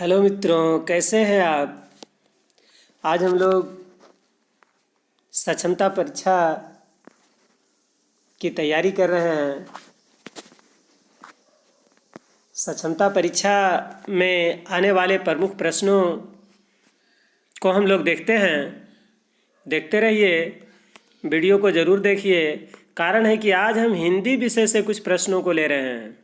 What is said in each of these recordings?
Hello मित्रों, कैसे हैं आप। आज हम लोग सक्षमता परीक्षा की तैयारी कर रहे हैं। सक्षमता परीक्षा में आने वाले प्रमुख प्रश्नों को हम लोग देखते हैं। देखते रहिए, वीडियो को ज़रूर देखिए। कारण है कि आज हम हिंदी विषय से कुछ प्रश्नों को ले रहे हैं।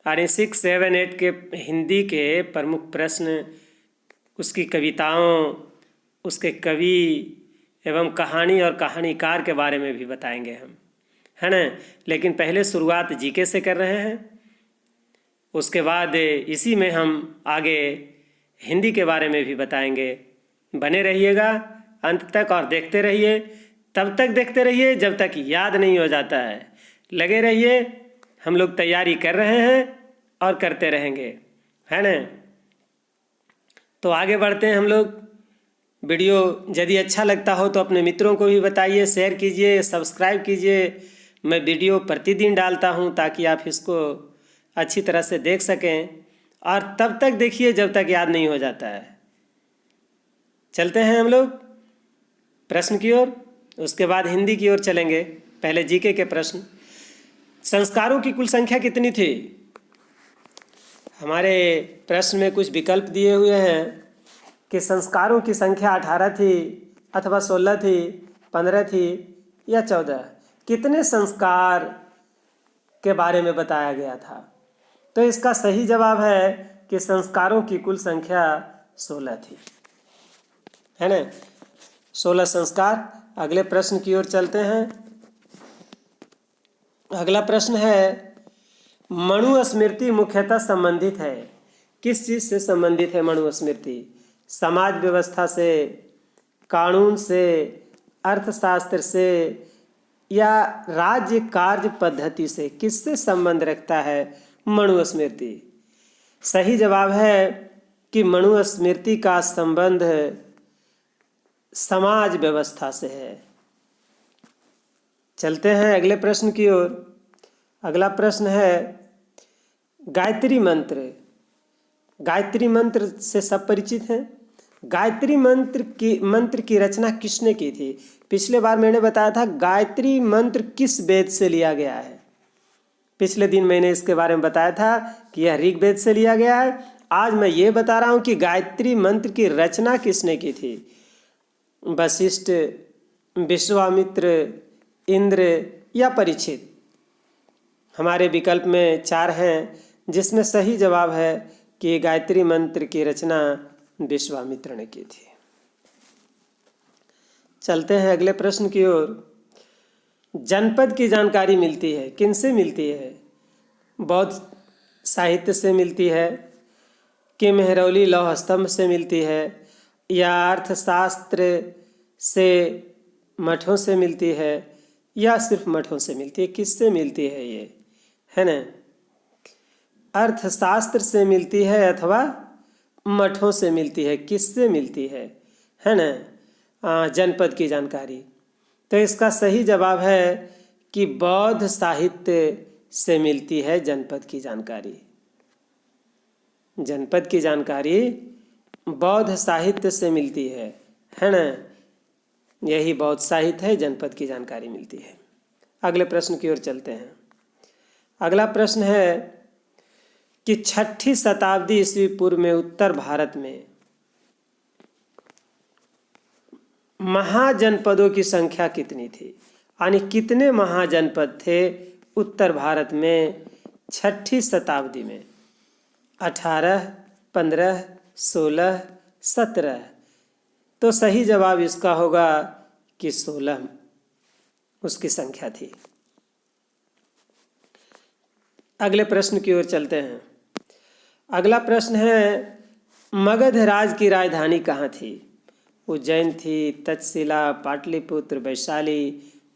यानी 6, 7, 8 के हिंदी के प्रमुख प्रश्न, उसकी कविताओं, उसके कवि एवं कहानी और कहानीकार के बारे में भी बताएंगे हम, है ना। लेकिन पहले शुरुआत जीके से कर रहे हैं। उसके बाद इसी में हम आगे हिंदी के बारे में भी बताएंगे। बने रहिएगा अंत तक और देखते रहिए। तब तक देखते रहिए जब तक याद नहीं हो जाता है। लगे रहिए, हम लोग तैयारी कर रहे हैं और करते रहेंगे, है ना। तो आगे बढ़ते हैं हम लोग। वीडियो यदि अच्छा लगता हो तो अपने मित्रों को भी बताइए, शेयर कीजिए, सब्सक्राइब कीजिए। मैं वीडियो प्रतिदिन डालता हूं ताकि आप इसको अच्छी तरह से देख सकें, और तब तक देखिए जब तक याद नहीं हो जाता है। चलते हैं हम लोग प्रश्न की ओर, उसके बाद हिंदी की ओर चलेंगे। पहले जीके के प्रश्न। संस्कारों की कुल संख्या कितनी थी। हमारे प्रश्न में कुछ विकल्प दिए हुए हैं कि संस्कारों की संख्या 18 थी अथवा 16 थी, 15 थी या 14। कितने संस्कार के बारे में बताया गया था। तो इसका सही जवाब है कि संस्कारों की कुल संख्या 16 थी, है ना। 16 संस्कार। अगले प्रश्न की ओर चलते हैं। अगला प्रश्न है, मनुस्मृति मुख्यतः संबंधित है। किस चीज़ से संबंधित है मनुस्मृति। समाज व्यवस्था से, कानून से, अर्थशास्त्र से या राज्य कार्य पद्धति से। किससे संबंध रखता है मनुस्मृति। सही जवाब है कि मनुस्मृति का संबंध समाज व्यवस्था से है। चलते हैं अगले प्रश्न की ओर। अगला प्रश्न है, गायत्री मंत्र। गायत्री मंत्र से सब परिचित हैं। गायत्री मंत्र की रचना किसने की थी। पिछले बार मैंने बताया था गायत्री मंत्र किस वेद से लिया गया है। पिछले दिन मैंने इसके बारे में बताया था कि यह ऋग्वेद से लिया गया है। आज मैं ये बता रहा हूँ कि गायत्री मंत्र की रचना किसने की थी। वशिष्ठ, विश्वामित्र, इंद्र या परीक्षित। हमारे विकल्प में 4 हैं, जिसमें सही जवाब है कि गायत्री मंत्र की रचना विश्वामित्र ने की थी। चलते हैं अगले प्रश्न की ओर। जनपद की जानकारी मिलती है, किनसे मिलती है। बौद्ध साहित्य से मिलती है, कि मेहरौली लौह स्तंभ से मिलती है, या अर्थशास्त्र से, मठों से मिलती है, या सिर्फ मठों से मिलती है। किससे मिलती है ये, है ना। अर्थशास्त्र से मिलती है अथवा मठों से मिलती है। किससे मिलती है ना। जनपद की जानकारी। तो इसका सही जवाब है कि बौद्ध साहित्य से मिलती है जनपद की जानकारी। जनपद की जानकारी बौद्ध साहित्य से मिलती है ना। यही बौद्ध साहित्य है, जनपद की जानकारी मिलती है। अगले प्रश्न की ओर चलते हैं। अगला प्रश्न है कि 6ठी शताब्दी ईस्वी पूर्व में उत्तर भारत में महाजनपदों की संख्या कितनी थी। यानी कितने महाजनपद थे उत्तर भारत में 6ठी शताब्दी में। 18, 15, 16, 17। तो सही जवाब इसका होगा कि 16 उसकी संख्या थी। अगले प्रश्न की ओर चलते हैं। अगला प्रश्न है, मगध राज की राजधानी कहाँ थी। उज्जैन थी, तक्षशिला, पाटलिपुत्र, वैशाली।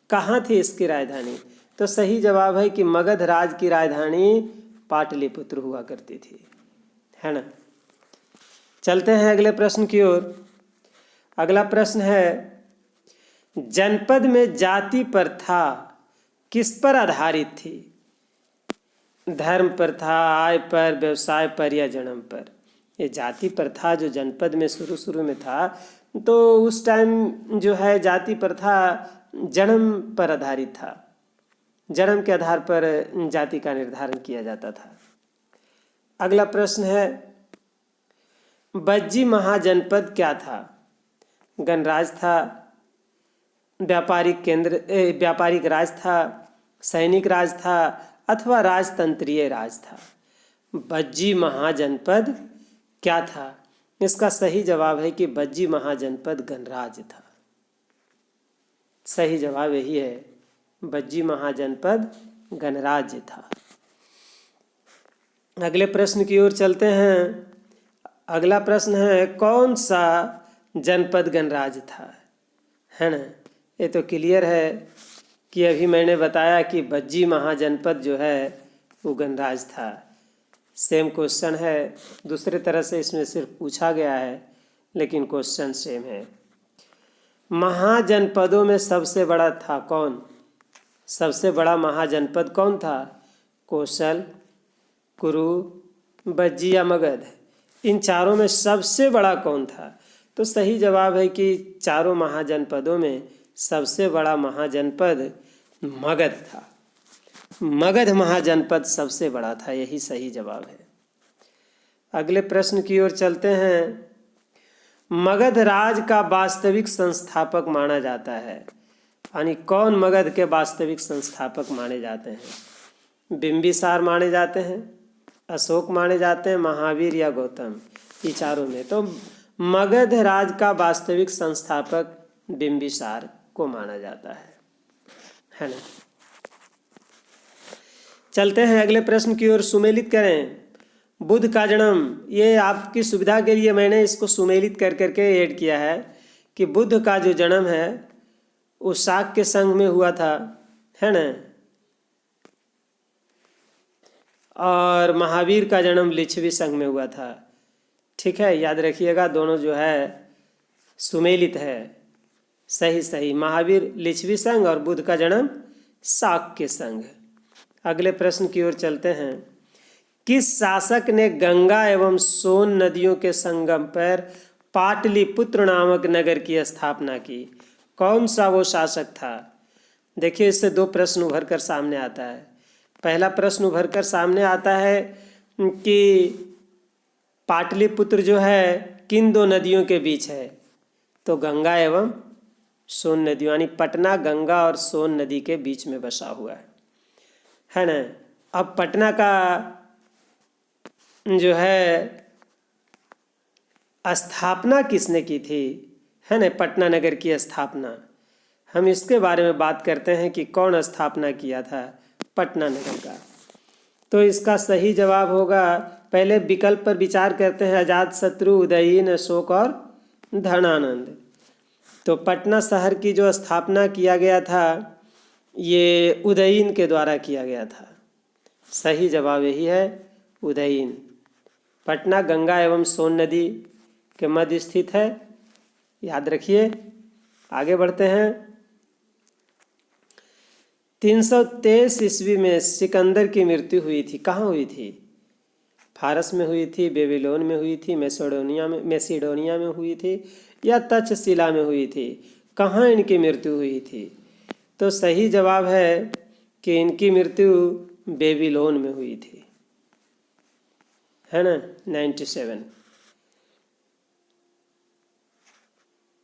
कहाँ थी इसकी राजधानी। तो सही जवाब है कि मगध राज की राजधानी पाटलिपुत्र हुआ करती थी, है ना। चलते हैं अगले प्रश्न की ओर। अगला प्रश्न है, जनपद में जाति प्रथा किस पर आधारित थी। धर्म पर था, आय पर, व्यवसाय पर या जन्म पर। ये जाति प्रथा जो जनपद में शुरू में था, तो उस टाइम जो है जाति प्रथा जन्म पर आधारित था। जन्म के आधार पर जाति का निर्धारण किया जाता था। अगला प्रश्न है, बज्जी महाजनपद क्या था? गणराज था, व्यापारिक राज था, सैनिक राज था, अथवा राजतंत्रीय राज था? बज्जी महाजनपद क्या था? इसका सही जवाब है कि बज्जी महाजनपद गणराज्य था। सही जवाब यही है, बज्जी महाजनपद गणराज्य था। अगले प्रश्न की ओर चलते हैं। अगला प्रश्न है, कौन सा जनपद गणराज्य था? है ना, ये तो क्लियर है कि अभी मैंने बताया कि बज्जी महाजनपद जो है वो गणराज्य था। सेम क्वेश्चन है, दूसरे तरह से इसमें सिर्फ पूछा गया है, लेकिन क्वेश्चन सेम है। महाजनपदों में सबसे बड़ा था कौन? सबसे बड़ा महाजनपद कौन था? कौशल, कुरु, बज्जी या मगध? इन चारों में सबसे बड़ा कौन था? तो सही जवाब है कि चारों महाजनपदों में सबसे बड़ा महाजनपद मगध था। मगध महाजनपद सबसे बड़ा था, यही सही जवाब है। अगले प्रश्न की ओर चलते हैं। मगध राज का वास्तविक संस्थापक माना जाता है, यानी कौन मगध के वास्तविक संस्थापक माने जाते हैं? बिंबिसार माने जाते हैं, अशोक माने जाते हैं, महावीर या गौतम? ये चारों में तो मगध राज का वास्तविक संस्थापक बिंबिसार को माना जाता है ना। चलते हैं अगले प्रश्न की ओर। सुमेलित करें। बुद्ध का जन्म, ये आपकी सुविधा के लिए मैंने इसको सुमेलित कर करके ऐड किया है कि बुद्ध का जो जन्म है वो शाक्य संघ में हुआ था, है ना, और महावीर का जन्म लिच्छवी संघ में हुआ था। ठीक है, याद रखिएगा, दोनों जो है सुमेलित है। सही महावीर लिच्छवी संघ और बुद्ध का जन्म शाक्य संघ। अगले प्रश्न की ओर चलते हैं। किस शासक ने गंगा एवं सोन नदियों के संगम पर पाटलिपुत्र नामक नगर की स्थापना की? कौन सा वो शासक था? देखिए, इससे दो प्रश्न उभर कर सामने आता है। पहला प्रश्न उभर कर सामने आता है कि पाटलिपुत्र जो है किन दो नदियों के बीच है? तो गंगा एवं सोन नदियों, यानी पटना गंगा और सोन नदी के बीच में बसा हुआ है ना। अब पटना का जो है स्थापना किसने की थी, है ना, पटना नगर की स्थापना, हम इसके बारे में बात करते हैं कि कौन स्थापना किया था पटना नगर का। तो इसका सही जवाब होगा, पहले विकल्प पर विचार करते हैं, अजातशत्रु, उदयीन, अशोक और धनानंद। तो पटना शहर की जो स्थापना किया गया था ये उदयीन के द्वारा किया गया था। सही जवाब यही है, उदयीन। पटना गंगा एवं सोन नदी के मध्य स्थित है, याद रखिए। आगे बढ़ते हैं। 323 ईस्वी में सिकंदर की मृत्यु हुई थी, कहाँ हुई थी? फारस में हुई थी, बेबीलोन में हुई थी, मैसिडोनिया में हुई थी, या तक्षशिला में हुई थी? कहाँ इनकी मृत्यु हुई थी? तो सही जवाब है कि इनकी मृत्यु बेबीलोन में हुई थी, है ना, 97,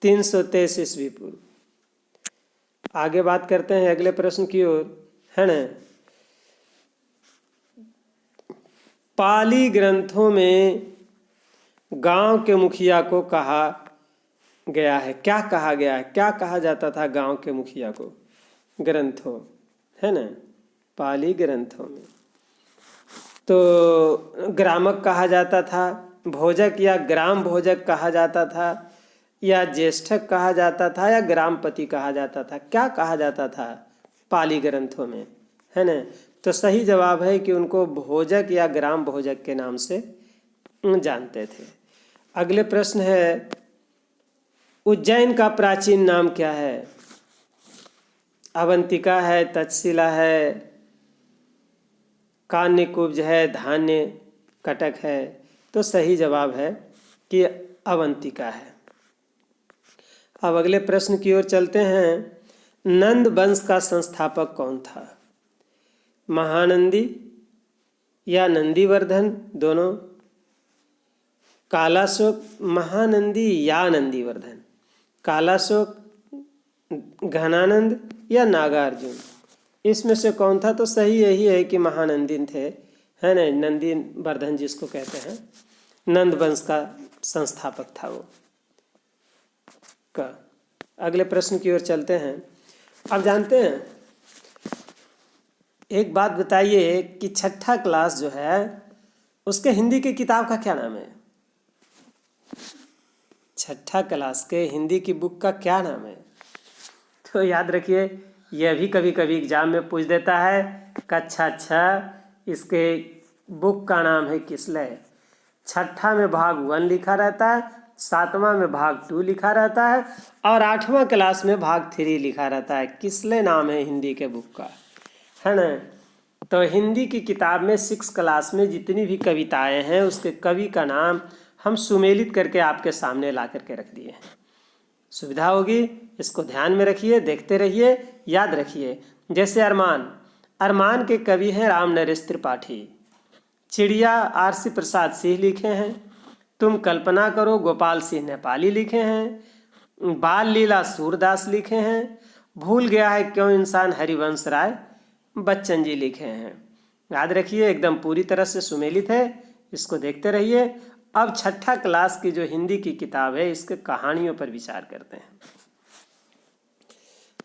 323 ईस्वी पूर्व। आगे बात करते हैं अगले प्रश्न की ओर, है ना। पाली ग्रंथों में गांव के मुखिया को कहा गया है, क्या कहा गया है? क्या कहा जाता था गांव के मुखिया को ग्रंथों, है ना, पाली ग्रंथों में? तो ग्रामक कहा जाता था, भोजक या ग्राम भोजक कहा जाता था, या ज्येष्ठक कहा जाता था, या ग्रामपति कहा जाता था? क्या कहा जाता था पाली ग्रंथों में, है ना? तो सही जवाब है कि उनको भोजक या ग्राम भोजक के नाम से जानते थे। अगले प्रश्न है, उज्जैन का प्राचीन नाम क्या है? अवंतिका है, तक्षशिला है, कान्यकुब्ज है, धान्य कटक है, तो सही जवाब है कि अवंतिका है। अब अगले प्रश्न की ओर चलते हैं। नंद वंश का संस्थापक कौन था? महानंदी या नंदीवर्धन, दोनों? कालाशोक, महानंदी या नंदीवर्धन, कालाशोक, घनानंद या नागार्जुन, इसमें से कौन था? तो सही यही है कि महानंदी थे, है ना, नंदीवर्धन जिसको कहते हैं, नंद वंश का संस्थापक था वो का। अगले प्रश्न की ओर चलते हैं। अब जानते हैं, एक बात बताइए कि छठा क्लास जो है उसके हिंदी की किताब का क्या नाम है? छठा क्लास के हिंदी की बुक का क्या नाम है? तो याद रखिए, यह भी कभी कभी एग्जाम में पूछ देता है। कक्षा 6 इसके बुक का नाम है किसलय। छठा में भाग 1 लिखा रहता है, 7वां में भाग 2 लिखा रहता है और 8वां क्लास में भाग 3 लिखा रहता है। किसलय नाम है हिंदी के बुक का, है ना। तो हिंदी की किताब में 6 क्लास में जितनी भी कविताएं हैं उसके कवि का नाम हम सुमेलित करके आपके सामने ला करके रख दिए हैं। सुविधा होगी, इसको ध्यान में रखिए, देखते रहिए, याद रखिए। जैसे अरमान, अरमान के कवि हैं राम नरेश त्रिपाठी। चिड़िया आरसी प्रसाद सिंह लिखे हैं। तुम कल्पना करो गोपाल सिंह नेपाली लिखे हैं। बाल लीला सूरदास लिखे हैं। भूल गया है क्यों इंसान हरिवंश राय बच्चन जी लिखे हैं। याद रखिए, एकदम पूरी तरह से सुमेलित है, इसको देखते रहिए। अब छठा क्लास की जो हिंदी की किताब है इसके कहानियों पर विचार करते हैं।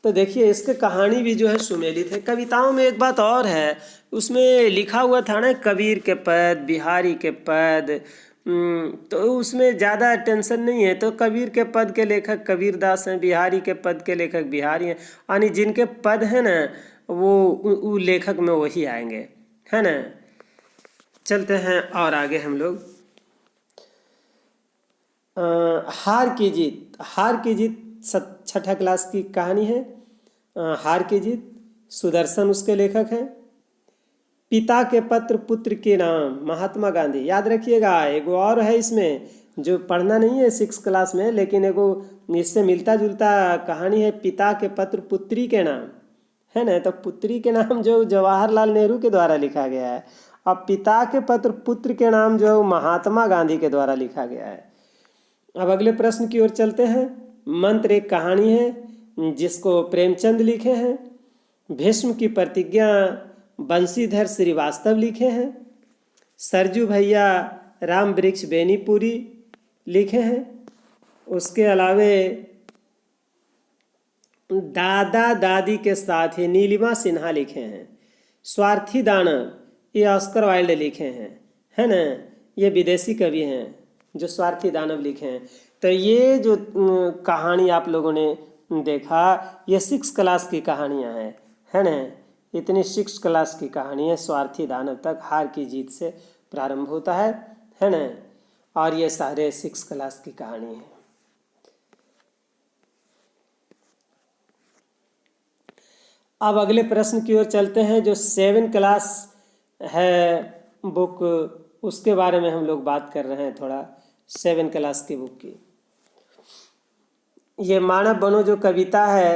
तो देखिए, इसके कहानी भी जो है सुमेलित है। कविताओं में एक बात और है, उसमें लिखा हुआ था ना कबीर के पद, बिहारी के पद, तो उसमें ज़्यादा टेंशन नहीं है। तो कबीर के पद के लेखक कबीर दास हैं, बिहारी के पद के लेखक बिहारी हैं, यानी जिनके पद हैं ना वो लेखक में वही आएंगे, है ना। चलते हैं और आगे हम लोग। हार की जीत, हार की जीत छठा क्लास की कहानी है। हार की जीत, सुदर्शन उसके लेखक हैं। पिता के पत्र पुत्र के नाम, महात्मा गांधी। याद रखिएगा, एगो और है इसमें जो पढ़ना नहीं है 6 क्लास में, लेकिन एगो इससे मिलता जुलता कहानी है, पिता के पत्र पुत्री के नाम, है ना। तो पुत्री के नाम जो जवाहरलाल नेहरू के द्वारा लिखा गया है, और पिता के पत्र पुत्र के नाम जो महात्मा गांधी के द्वारा लिखा गया है। अब अगले प्रश्न की ओर चलते हैं। मंत्र एक कहानी है जिसको प्रेमचंद लिखे हैं। भीष्म की प्रतिज्ञा बंशीधर श्रीवास्तव लिखे हैं। सरजू भैया राम वृक्ष बेनीपुरी लिखे हैं। उसके अलावे दादा दादी के साथ ही नीलिमा सिन्हा लिखे हैं। स्वार्थी दानव ये ऑस्कर वाइल्ड लिखे हैं, है ना। ये विदेशी कवि हैं जो स्वार्थी दानव लिखे हैं। तो ये जो कहानी आप लोगों ने देखा, ये 6 क्लास की कहानियां हैं, है ना। इतनी 6 क्लास की कहानी है, स्वार्थी दानव तक हार की जीत से प्रारंभ होता है ना। और ये सारे 6 क्लास की कहानी है। अब अगले प्रश्न की ओर चलते हैं। जो 7 क्लास है बुक, उसके बारे में हम लोग बात कर रहे हैं थोड़ा। 7 क्लास की बुक की, ये मानव बनो जो कविता है,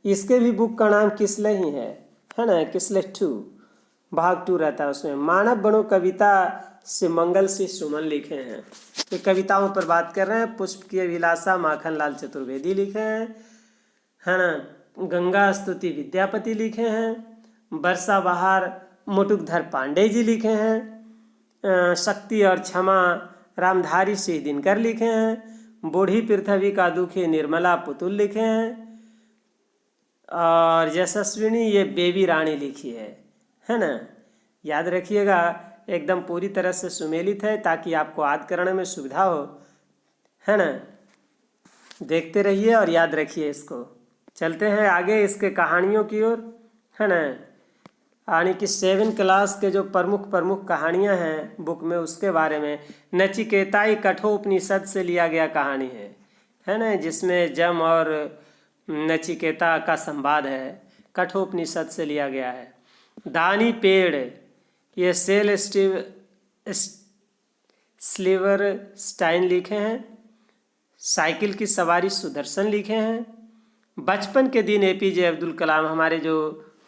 इसके भी बुक का नाम किसलय ही है ना। किसलय 2 भाग 2 रहता है उसमें। मानव बनो कविता से मंगल सिंह सुमन लिखे हैं। तो कविताओं पर बात कर रहे हैं। पुष्प की अभिलाषा माखन लाल चतुर्वेदी लिखे हैं, है ना। गंगा स्तुति विद्यापति लिखे हैं। वर्षा बहार मुटुकधर पांडे जी लिखे हैं। शक्ति और क्षमा रामधारी सिंह दिनकर लिखे हैं। बूढ़ी पृथ्वी का दुखी निर्मला पुतुल लिखे हैं। और यशस्विनी ये बेबी रानी लिखी है ना। याद रखिएगा, एकदम पूरी तरह से सुमेलित है ताकि आपको याद करने में सुविधा हो, है ना। देखते रहिए और याद रखिए इसको। चलते हैं आगे इसके कहानियों की ओर, है ना। यानी कि 7 क्लास के जो प्रमुख कहानियां हैं बुक में, उसके बारे में। नचिकेताई कठोपनिषद से लिया गया कहानी है ना, जिसमें जम और नचिकेता का संवाद है, कठोपनिषद से लिया गया है। दानी पेड़ ये स्लीवरस्टाइन लिखे हैं। साइकिल की सवारी सुदर्शन लिखे हैं। बचपन के दिन APJ अब्दुल कलाम हमारे जो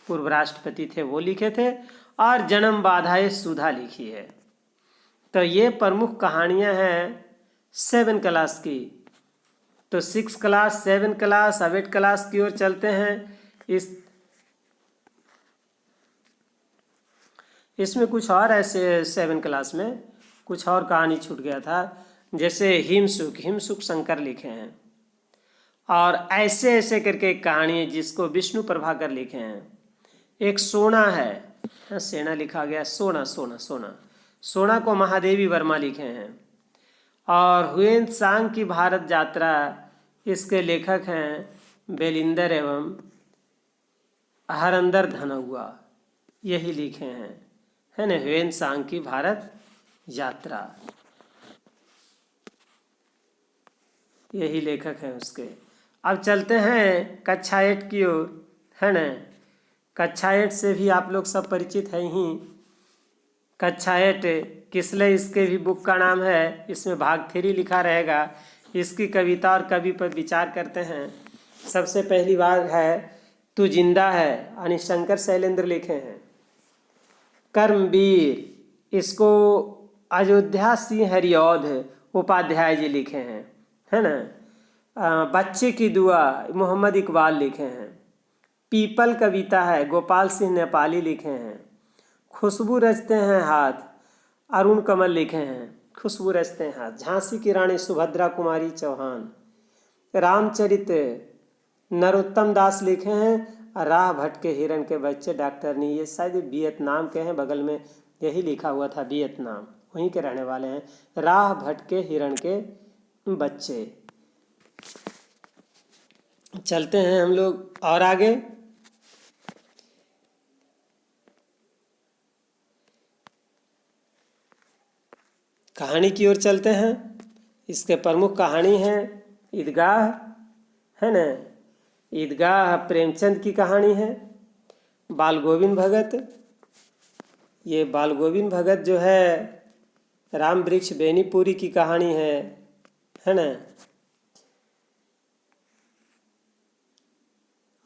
पूर्व राष्ट्रपति थे वो लिखे थे। और जन्म बाधाएं सुधा लिखी है। तो ये प्रमुख कहानियां हैं 7 क्लास की। तो 6 क्लास, 7 क्लास, 8 क्लास की ओर चलते हैं। इसमें कुछ और ऐसे 7 क्लास में कुछ और कहानी छूट गया था, जैसे हिमसुक शंकर लिखे हैं। और ऐसे ऐसे करके एक कहानी है जिसको विष्णु प्रभाकर लिखे हैं। एक सोना है, सेना लिखा गया, सोना को महादेवी वर्मा लिखे हैं। और हुएन सांग की भारत यात्रा, इसके लेखक हैं बेलिंदर एवं हरंदर धनौआ, यही लिखे हैं, है ना। हुएन सांग की भारत यात्रा, यही लेखक हैं उसके। अब चलते हैं कक्षा 8 की ओर, है ना। कक्षा 8 से भी आप लोग सब परिचित हैं ही। कक्षा 8 किसले, इसके भी बुक का नाम है। इसमें भाग 3 लिखा रहेगा। इसकी कविता और कवि पर विचार करते हैं। सबसे पहली बात है तू जिंदा है, यानी शंकर शैलेंद्र लिखे हैं। कर्मवीर, इसको अयोध्या सिंह हरिऔध उपाध्याय जी लिखे हैं, है ना। बच्चे की दुआ मोहम्मद इकबाल लिखे हैं। पीपल कविता है गोपाल सिंह नेपाली लिखे हैं। खुशबू रचते हैं हाथ अरुण कमल लिखे हैं। खुशबू रचते हैं हाथ झांसी की रानी सुभद्रा कुमारी चौहान। रामचरित नरोत्तम दास लिखे हैं। राह भटके हिरण के बच्चे डॉक्टर ने, ये शायद वियतनाम के हैं, बगल में यही लिखा हुआ था वियतनाम, वहीं के रहने वाले हैं। राह भटके हिरण के बच्चे। चलते हैं हम लोग और आगे। कहानी की ओर चलते हैं। इसके प्रमुख कहानी है ईदगाह, है ना। ईदगाह प्रेमचंद की कहानी है। बाल गोविंद भगत, ये बाल गोविंद भगत जो है राम वृक्ष बेनीपुरी की कहानी है ना।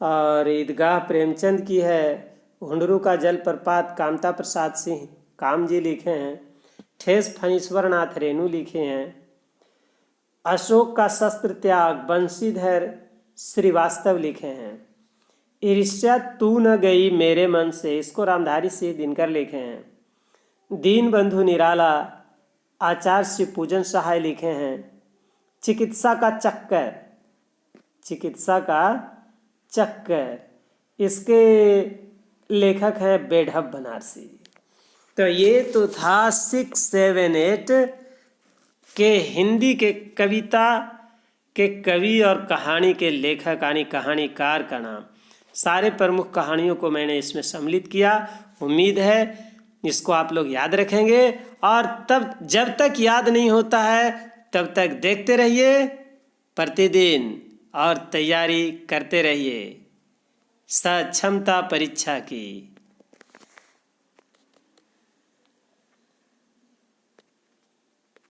और ईदगाह प्रेमचंद की है। हुंडरू का जलप्रपात कामता प्रसाद सिंह कामजी लिखे हैं। ठेस फणीश्वर नाथ रेणु लिखे हैं। अशोक का शस्त्र त्याग बंशीधर श्रीवास्तव लिखे हैं। ईर्ष्या तू न गई मेरे मन से, इसको रामधारी सिंह दिनकर लिखे हैं। दीन बंधु निराला आचार्य श्री पूजन सहाय लिखे हैं। चिकित्सा का चक्कर, इसके लेखक हैं बेढब बनारसी। तो ये तो था 6, 7, 8 के हिंदी के कविता के कवि और कहानी के लेखक यानी कहानीकार का नाम। सारे प्रमुख कहानियों को मैंने इसमें सम्मिलित किया। उम्मीद है इसको आप लोग याद रखेंगे। और तब जब तक याद नहीं होता है तब तक देखते रहिए प्रतिदिन और तैयारी करते रहिए सक्षमता परीक्षा की।